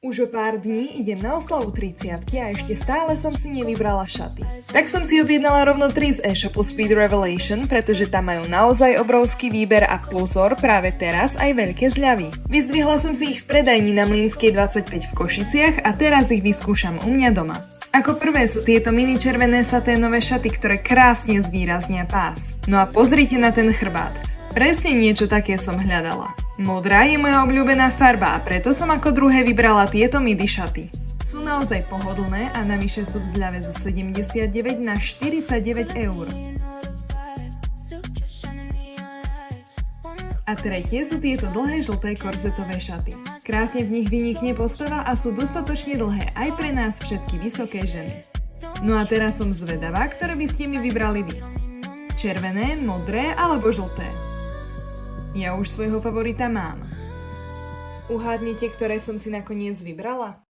Už o pár dní idem na oslavu 30-ky a ešte stále som si nevybrala šaty. Tak som si objednala rovno 3 z e-shopu Speed Revelation, pretože tam majú naozaj obrovský výber a pozor, práve teraz aj veľké zľavy. Vyzdvihla som si ich v predajni na Mlynskej 25 v Košiciach a teraz ich vyskúšam u mňa doma. Ako prvé sú tieto mini červené saténové šaty, ktoré krásne zvýraznia pás. No a pozrite na ten chrbát. Presne niečo také som hľadala. Modrá je moja obľúbená farba a preto som ako druhé vybrala tieto midi šaty. Sú naozaj pohodlné a navyše sú v zľave zo 79 na 49 eur. A tretie sú tieto dlhé žlté korzetové šaty. Krásne v nich vynikne postava a sú dostatočne dlhé aj pre nás všetky vysoké ženy. No a teraz som zvedavá, ktoré by ste mi vybrali vy. Červené, modré alebo žlté? Ja už svojho favorita mám. Uhádnite, ktoré som si nakoniec vybrala?